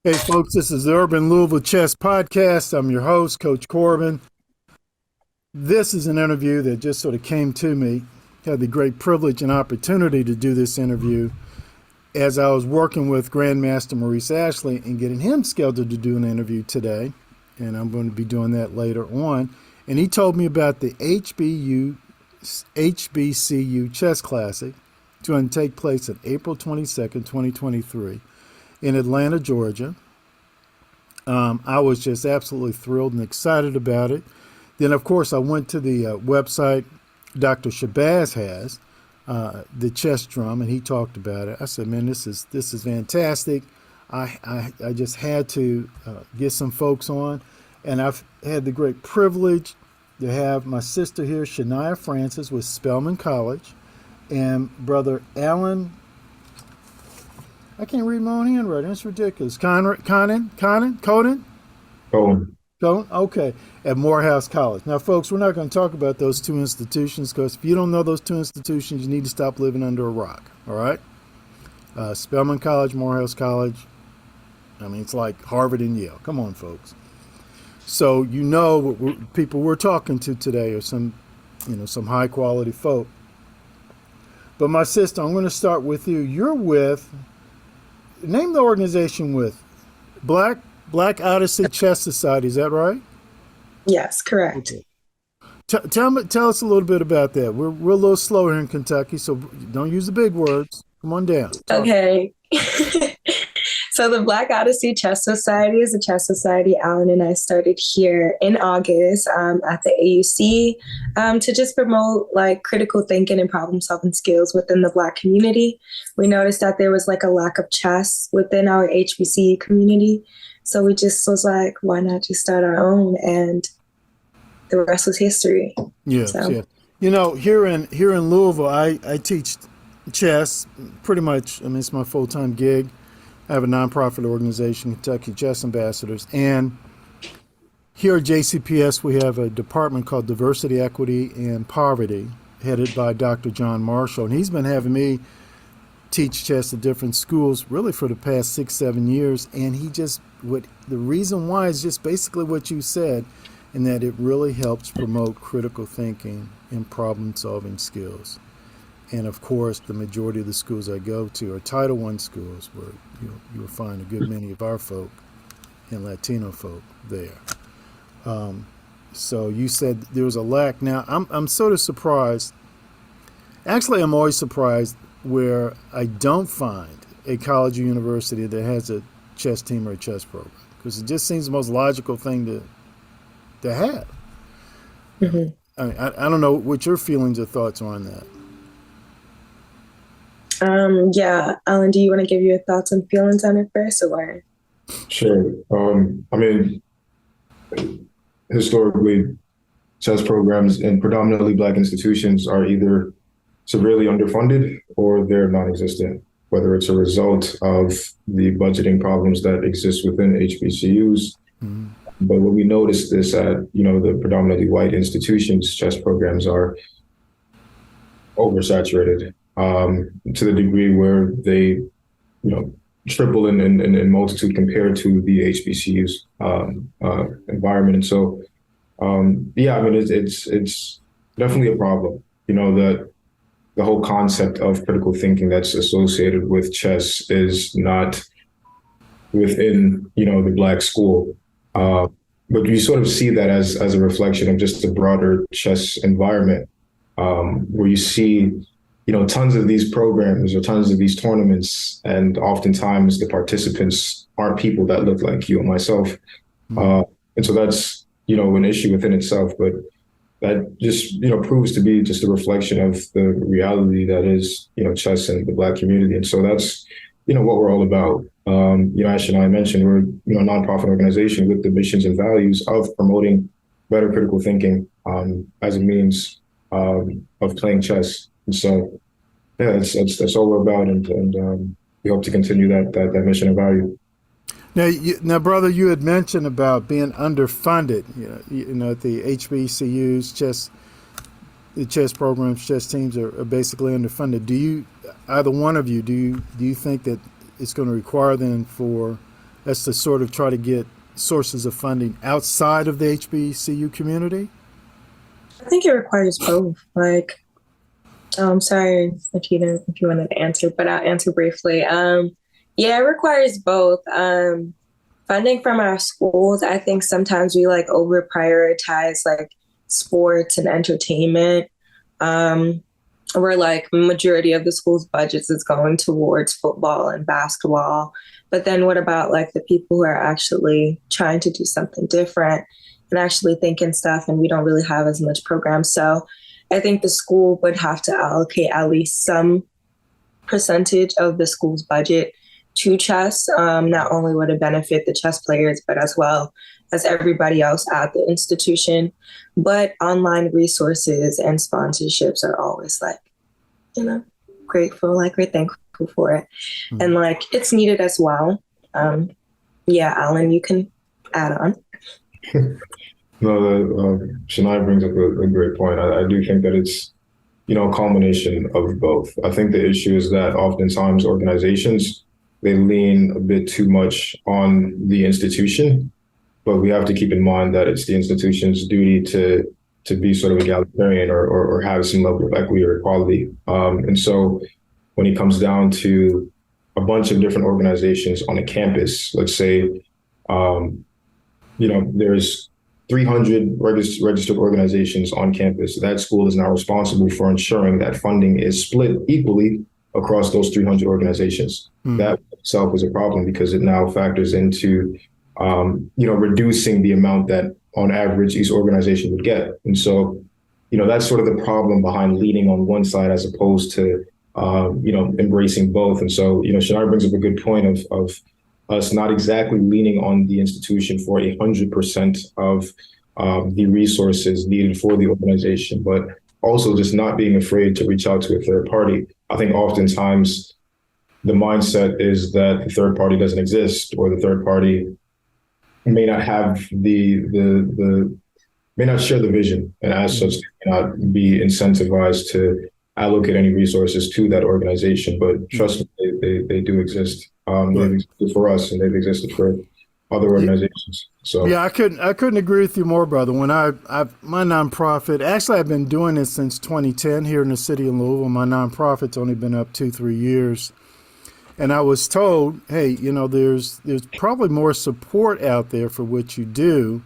Hey, folks, this is the Urban Louisville Chess Podcast. I'm your host, Coach Corbin. This is an interview that just sort of came to me. Had the great privilege and opportunity to do this interview as I was working with Grandmaster Maurice Ashley and getting him scheduled to do an interview today. And I'm going to be doing that later on. And he told me about the HBCU Chess Classic. It's going to take place on April 22nd, 2023 in Atlanta, Georgia. I was just absolutely thrilled and excited about it. Then, of course, I went to the website Dr. Shabazz has, the chess drum, and he talked about it. I said, "Man, this is fantastic." I just had to get some folks on, and I've had the great privilege to have my sister here, Shania Francis, with Spelman College, and brother Alan. I can't read my own handwriting. It's ridiculous. Conan? Oh, Conan? Okay. At Morehouse College. Now, folks, we're not going to talk about those two institutions because if you don't know those two institutions, you need to stop living under a rock. All right? Spelman College, Morehouse College. I mean, it's like Harvard and Yale. Come on, folks. So you know what people we're talking to today are some high quality folk. But my sister, I'm going to start with you. You're with name the organization with Black Odyssey Chess Society. Is that right? yes, correct. Okay. Tell us a little bit about that. We're a little slow here in Kentucky, so don't use the big words. Come on down. Talk. Okay. So the Black Odyssey Chess Society is a chess society Alan and I started here in August at the AUC to just promote like critical thinking and problem solving skills within the Black community. We noticed that there was like a lack of chess within our HBCU community. So we just was like, why not just start our own? And the rest was history. Yes, So yeah. Here in Louisville, I teach chess pretty much. I mean, it's my full time gig. I have a nonprofit organization, Kentucky Chess Ambassadors, and here at JCPS we have a department called Diversity, Equity, and Poverty, headed by Dr. John Marshall, and he's been having me teach chess at different schools really for the past 6 7 years, and he just what the reason why is just basically what you said, in that it really helps promote critical thinking and problem solving skills. And of course, the majority of the schools I go to are Title I schools, where you'll find a good many of our folk and Latino folk there. So you said there was a lack. Now I'm sort of surprised. Actually, I'm always surprised where I don't find a college or university that has a chess team or a chess program, because it just seems the most logical thing to have. mhm. I mean, I don't know what your feelings or thoughts are on that. Yeah, Alan, do you want to give your thoughts and feelings on it first or? Sure. I mean, historically, chess programs in predominantly Black institutions are either severely underfunded or they're non-existent, whether it's a result of the budgeting problems that exist within HBCUs. Mm-hmm. But when we notice this at, the predominantly white institutions, chess programs are oversaturated to the degree where they, triple in multitude compared to the HBCU's environment. And so, yeah, I mean, it's definitely a problem. That the whole concept of critical thinking that's associated with chess is not within, the Black school. But you sort of see that as a reflection of just the broader chess environment, where you see, tons of these programs or tons of these tournaments, and oftentimes the participants aren't people that look like you and myself. Mm-hmm. And so that's, an issue within itself, but that just, proves to be just a reflection of the reality that is, chess and the Black community. And so that's, what we're all about. Ash and I mentioned we're, a nonprofit organization with the missions and values of promoting better critical thinking as a means of playing chess. And so, yeah, that's all we're about, and we hope to continue that mission and value. Now, brother, you had mentioned about being underfunded. At the HBCUs, the chess programs, chess teams are basically underfunded. Either one of you, do you think that it's going to require then for That's to sort of try to get sources of funding outside of the HBCU community? I think it requires both. Like, sorry if you wanted to answer, but I'll answer briefly. Yeah, it requires both. Funding from our schools, I think sometimes we like over prioritize like sports and entertainment. Where like majority of the school's budgets is going towards football and basketball. But then what about like the people who are actually trying to do something different and actually thinking stuff, and we don't really have as much programs. So I think the school would have to allocate at least some percentage of the school's budget to chess. Not only would it benefit the chess players, but as well as everybody else at the institution. But online resources and sponsorships are always like, grateful, like we're thankful for it. Mm-hmm. And like it's needed as well. Yeah, Alan, you can add on. No, Shania brings up a great point. I do think that it's, a culmination of both. I think the issue is that oftentimes organizations, they lean a bit too much on the institution, but we have to keep in mind that it's the institution's duty to be sort of egalitarian or have some level of equity or equality. And so when it comes down to a bunch of different organizations on a campus, let's say, there's 300 registered organizations on campus. That school is now responsible for ensuring that funding is split equally across those 300 organizations. That itself is a problem because it now factors into, reducing the amount that on average each organization would get. And so, that's sort of the problem behind leaning on one side as opposed to, embracing both. And so, Shania brings up a good point of us not exactly leaning on the institution for 100% of the resources needed for the organization, but also just not being afraid to reach out to a third party. I think oftentimes the mindset is that the third party doesn't exist, or the third party may not have may not share the vision, and as such, may not be incentivized to allocate any resources to that organization. But trust me, they do exist. They've existed for us, and they've existed for other organizations. So yeah, I couldn't agree with you more, brother. When my nonprofit, actually, I've been doing this since 2010 here in the city of Louisville. My nonprofit's only been up 2-3 years. And I was told, hey, there's probably more support out there for what you do.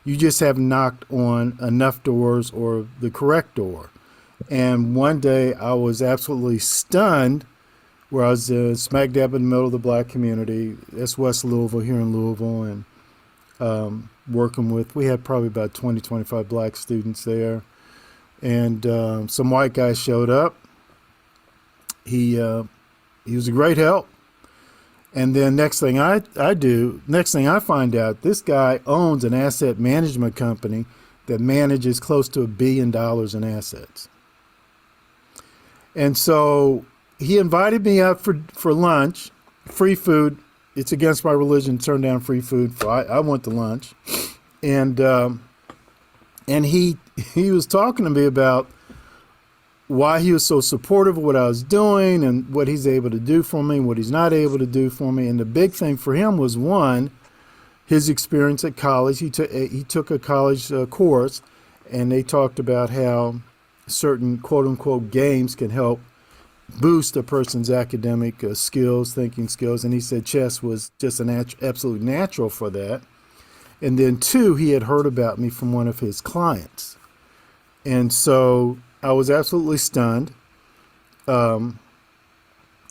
You just haven't knocked on enough doors or the correct door. And one day I was absolutely stunned where I was smack dab in the middle of the black community. That's West Louisville, here in Louisville, and working with, we had probably about 20, 25 black students there. And some white guy showed up. He was a great help. And then next thing I find out, this guy owns an asset management company that manages close to $1 billion in assets. And so he invited me out for lunch, free food. It's against my religion to turn down free food. I went to lunch. And he was talking to me about why he was so supportive of what I was doing and what he's able to do for me, what he's not able to do for me. And the big thing for him was, one, his experience at college. He took a college course, and they talked about how certain quote unquote games can help boost a person's academic skills, thinking skills. And he said chess was just an absolute natural for that. And then two, he had heard about me from one of his clients. And so I was absolutely stunned. And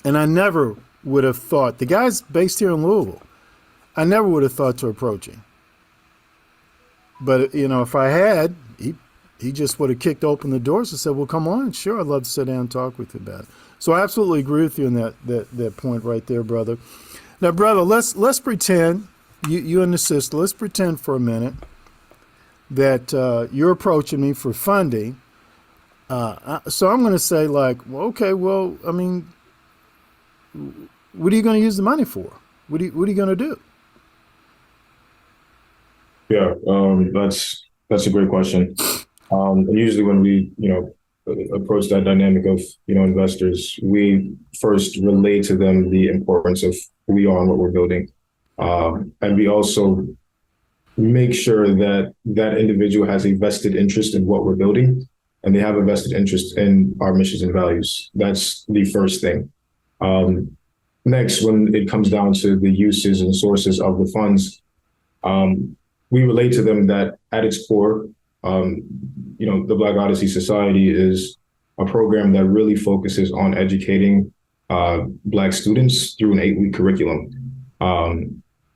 I never would have thought, the guy's based here in Louisville, I never would have thought to approach him. But, if I had, he just would have kicked open the doors and said, well, come on, sure, I'd love to sit down and talk with you about it. So I absolutely agree with you on that point right there, brother. Now, brother, let's pretend, you and the sister, let's pretend for a minute that you're approaching me for funding. So I'm going to say, like, well, okay, well, I mean, what are you going to use the money for? What are you going to do? Yeah, that's a great question. And usually when we, approach that dynamic of, investors, we first relay to them the importance of who we are and what we're building. And we also make sure that that individual has a vested interest in what we're building, and they have a vested interest in our missions and values. That's the first thing. Next, when it comes down to the uses and sources of the funds, we relate to them that at its core, the Black Odyssey Society is a program that really focuses on educating Black students through an 8-week curriculum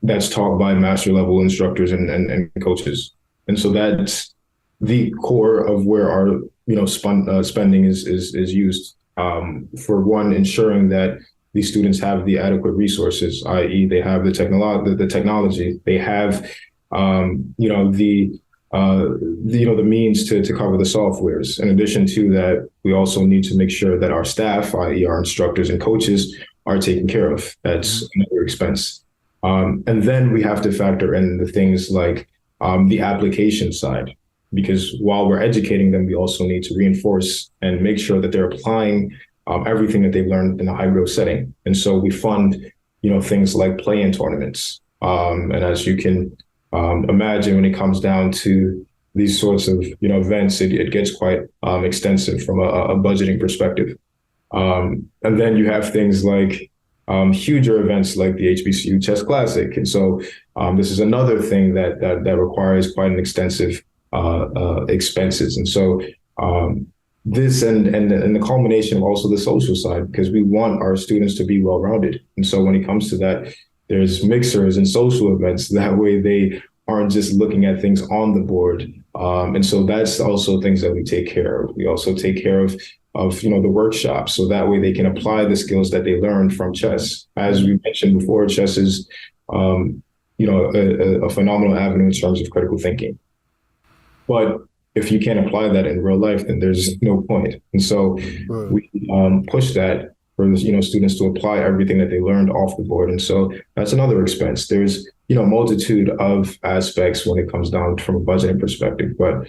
that's taught by master level instructors and coaches. And so that's the core of where our spending is used, for one, ensuring that these students have the adequate resources, i.e. they have the technology, they have the means to cover the softwares. In addition to that, we also need to make sure that our staff, i.e. our instructors and coaches, are taken care of. That's another expense. And then we have to factor in the things like the application side, because while we're educating them, we also need to reinforce and make sure that they're applying everything that they've learned in a high growth setting. And so we fund, things like play-in tournaments. And as you can imagine, when it comes down to these sorts of events, it gets quite extensive from a budgeting perspective. And then you have things like huger events like the HBCU Chess Classic. And so this is another thing that requires quite an extensive expenses. And so this and the culmination of also the social side, because we want our students to be well-rounded. And so when it comes to that, there's mixers and social events. That way they aren't just looking at things on the board. And so that's also things that we take care of. We also take care of the workshops. So that way they can apply the skills that they learned from chess. As we mentioned before, chess is, a phenomenal avenue in terms of critical thinking. But if you can't apply that in real life, then there's no point. And so we push that for students to apply everything that they learned off the board. And so that's another expense. There's multitude of aspects when it comes down from a budgeting perspective. But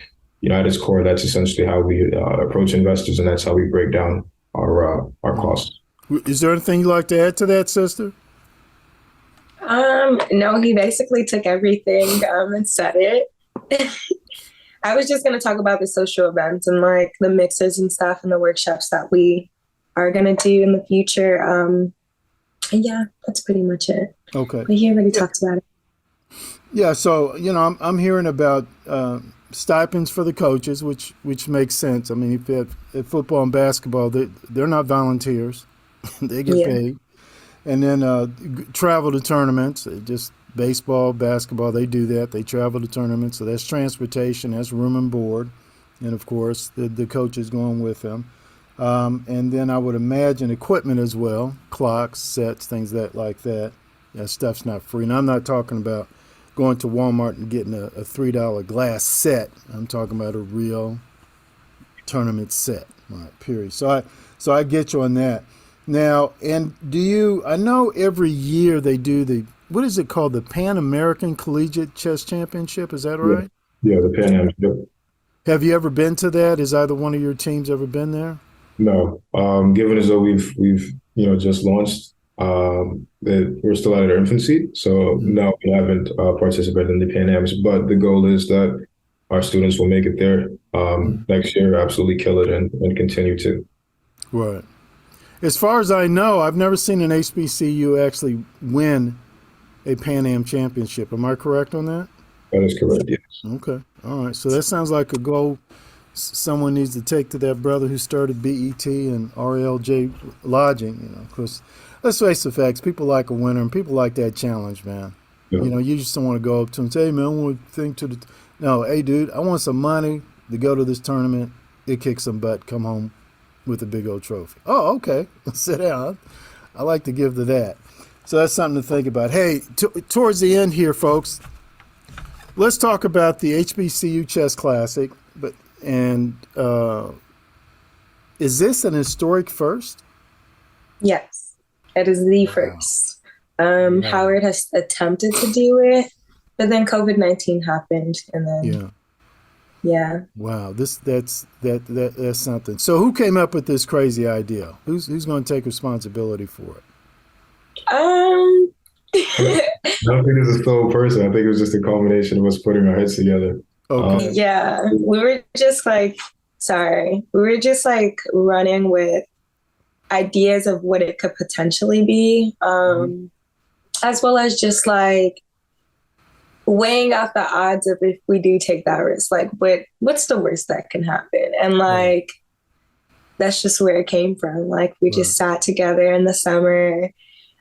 at its core, that's essentially how we approach investors, and that's how we break down our costs. Is there anything you'd like to add to that, sister? No, he basically took everything and said it. I was just going to talk about the social events and like the mixers and stuff and the workshops that we are going to do in the future. And yeah, that's pretty much it. Okay. But he already talked about it. Yeah. So, I'm hearing about stipends for the coaches, which makes sense. I mean, if you have football and basketball, they're not volunteers. They get paid. And then travel to tournaments, just baseball, basketball, they do that. They travel to tournaments. So that's transportation, that's room and board. And, of course, the coach is going with them. And then I would imagine equipment as well, clocks, sets, things like that. That stuff's not free. And I'm not talking about going to Walmart and getting a $3 glass set. I'm talking about a real tournament set, right, period. So I get you on that. Now, and I know every year they do what is it called? The Pan American Collegiate Chess Championship. Is that right? Yeah, the Pan Am. Yep. Have you ever been to that? Has either one of your teams ever been there? No. Given as though we've just launched, we're still at our infancy. So no, we haven't participated in the Pan Ams, but the goal is that our students will make it there next year, absolutely kill it and continue to. Right. As far as I know, I've never seen an HBCU actually win a Pan Am championship. Am I correct on that? That is correct, yes. Okay. All right. So that sounds like a goal someone needs to take to that brother who started BET and RLJ Lodging, because let's face the facts, people like a winner and people like that challenge, man. Yeah. You just don't want to go up to them and say, hey, man, I want to think to the... No, hey, dude, I want some money to go to this tournament. It kicks some butt, come home with a big old trophy. Oh, okay. Sit down. I like to give to that. So that's something to think about. Hey, towards the end here, folks, let's talk about the HBCU Chess Classic. Is this an historic first? Yes, it is the first. Howard has attempted to do it, but then COVID-19 happened, and then yeah. Wow, that's something. So who came up with this crazy idea? Who's going to take responsibility for it? I don't think it's a sole person. I think it was just a culmination of us putting our heads together. Okay. Yeah, we were just like, we were just like running with ideas of what it could potentially be, as well as just like weighing out the odds of if we do take that risk, like what's the worst that can happen? And like, that's just where it came from. Like we just sat together in the summer.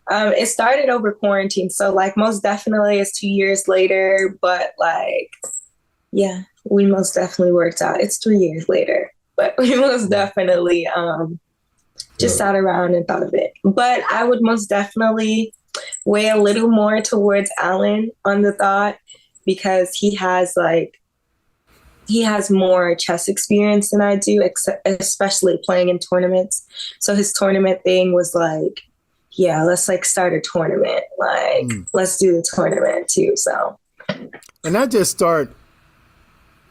It started over quarantine. So like most definitely it's 2 years later, but like, yeah, we most definitely worked out. It's 3 years later, but we most definitely just sat around and thought of it. But I would most definitely weigh a little more towards Alan on the thought, because he has more chess experience than I do, especially playing in tournaments. So his tournament thing was like, yeah, let's like start a tournament. Like, let's do the tournament too. So, and not just start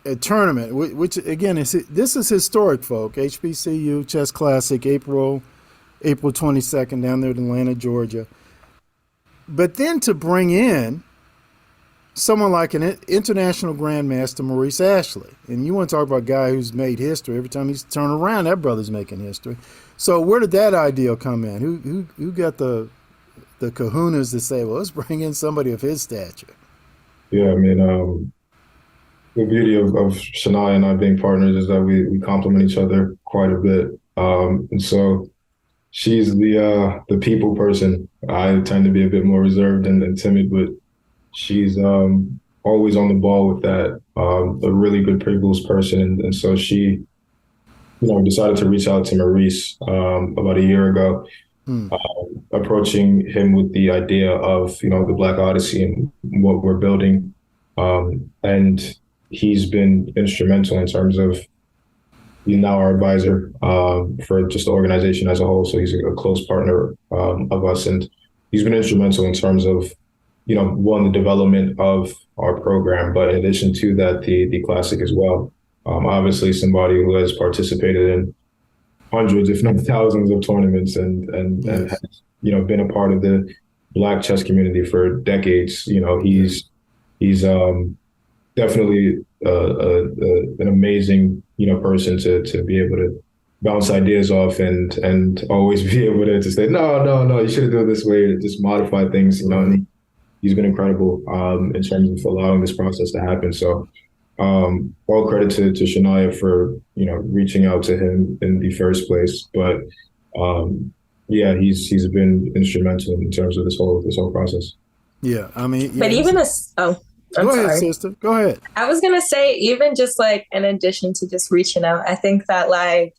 a tournament, which again this is historic, folk. HBCU Chess Classic, April 22nd, down there in Atlanta, Georgia. But then to bring in someone like an international grandmaster, Maurice Ashley, and you want to talk about a guy who's made history. Every time he's turned around, that brother's making history. So where did that idea come in? Who got the kahunas to say, well, let's bring in somebody of his stature? Yeah, I mean, the beauty of Shania and I being partners is that we complement each other quite a bit. And so she's the people person. I tend to be a bit more reserved and timid, but she's always on the ball with that. A really good pre-rules person, and so she, decided to reach out to Maurice about a year ago, approaching him with the idea of the Black Odyssey and what we're building, and he's been instrumental in terms of he's now our advisor for just the organization as a whole. So he's a close partner of us, and he's been instrumental in terms of one, the development of our program, but in addition to that, the classic as well. Obviously, somebody who has participated in hundreds, if not thousands, of tournaments, and has been a part of the Black chess community for decades. He's definitely an amazing person to be able to bounce ideas off and always be able to say no, you shouldn't do it this way, just modify things. And he's been incredible in terms of allowing this process to happen. So all credit to Shania for reaching out to him in the first place. But he's been instrumental in terms of this whole process. Yeah, I mean, but even I'm go sorry. ahead, sister. Go ahead. I was gonna say, even just like in addition to just reaching out, I think that like,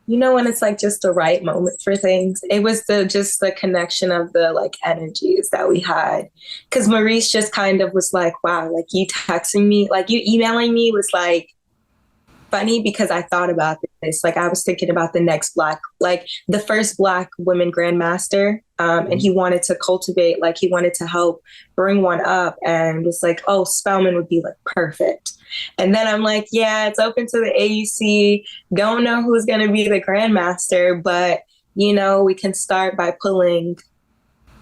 when it's like just the right moment for things, it was the connection of the like energies that we had. Cause Maurice just kind of was like, wow, like you texting me, like you emailing me was like funny, because I thought about this. Like I was thinking about the first Black women grandmaster. And he wanted to cultivate, like he wanted to help bring one up, and was like, oh, Spellman would be like perfect. And then I'm like, yeah, it's open to the AUC. Don't know who's going to be the grandmaster, but, we can start by pulling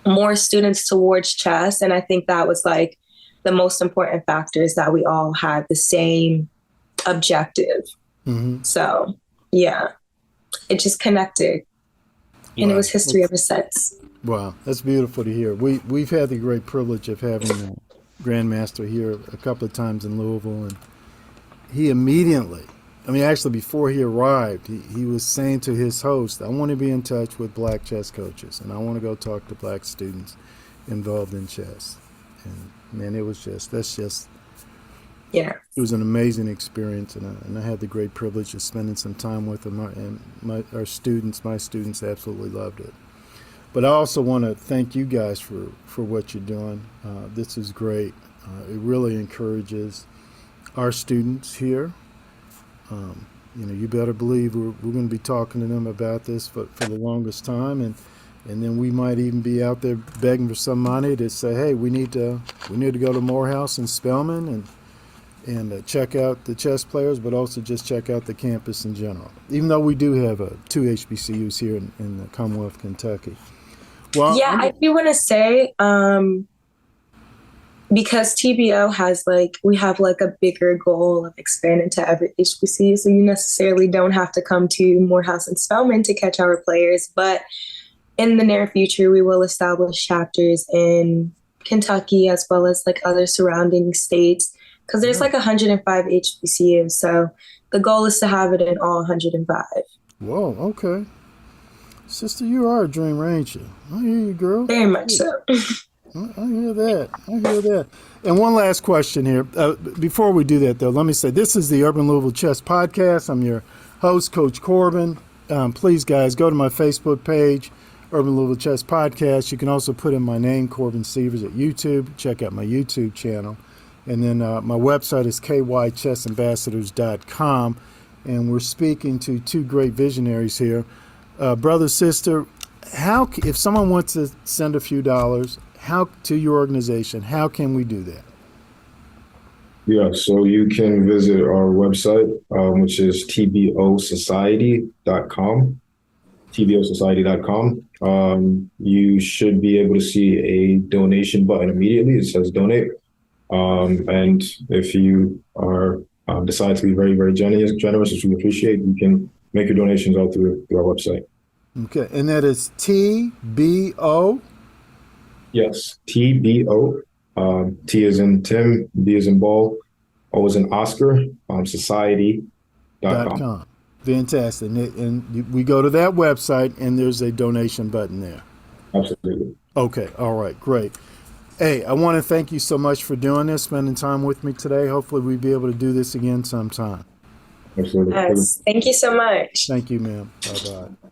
more students towards chess. And I think that was like the most important factor, is that we all had the same objective. So, yeah, it just connected. And it was history ever since. Wow, that's beautiful to hear. We've had the great privilege of having the Grandmaster here a couple of times in Louisville, and he immediately, actually before he arrived, he was saying to his host, I want to be in touch with Black chess coaches, and I want to go talk to Black students involved in chess. And man, it was an amazing experience, and I had the great privilege of spending some time with him, and my students absolutely loved it. But I also want to thank you guys for what you're doing. This is great. It really encourages our students here. You better believe we're going to be talking to them about this for the longest time, and then we might even be out there begging for some money to say, hey, we need to go to Morehouse and Spelman and check out the chess players, but also just check out the campus in general, even though we do have 2 HBCUs here in the Commonwealth of Kentucky. Well, Yeah, I do want to say, because TBO has we have a bigger goal of expanding to every HBC, so you necessarily don't have to come to Morehouse and Spelman to catch our players. But in the near future, we will establish chapters in Kentucky as well as other surrounding states, because there's 105 HBCUs. So the goal is to have it in all 105. Whoa, okay. Sister, you are a dreamer, ain't you? I hear you, girl. Very much so. I hear that. I hear that. And one last question here. Before we do that, though, let me say this is the Urban Louisville Chess Podcast. I'm your host, Coach Corbin. Please, guys, go to my Facebook page, Urban Louisville Chess Podcast. You can also put in my name, Corbin Sievers, at YouTube. Check out my YouTube channel. And then my website is kychessambassadors.com. And we're speaking to two great visionaries here. Brother, sister, if someone wants to send a few dollars to your organization, how can we do that? Yeah, so you can visit our website, which is tbosociety.com. tbosociety.com. You should be able to see a donation button immediately. It says donate. And if you are decide to be very, very generous, which we appreciate, you can make your donations out through our website. Okay, and that is TBO? Yes, TBO. T is in Tim, B is in Ball, O is in Oscar, society.com. Fantastic. And we go to that website, and there's a donation button there. Absolutely. Okay, all right, great. Hey, I want to thank you so much for doing this, spending time with me today. Hopefully we'll be able to do this again sometime. Absolutely. Yes, thank you so much. Thank you, ma'am. Bye-bye.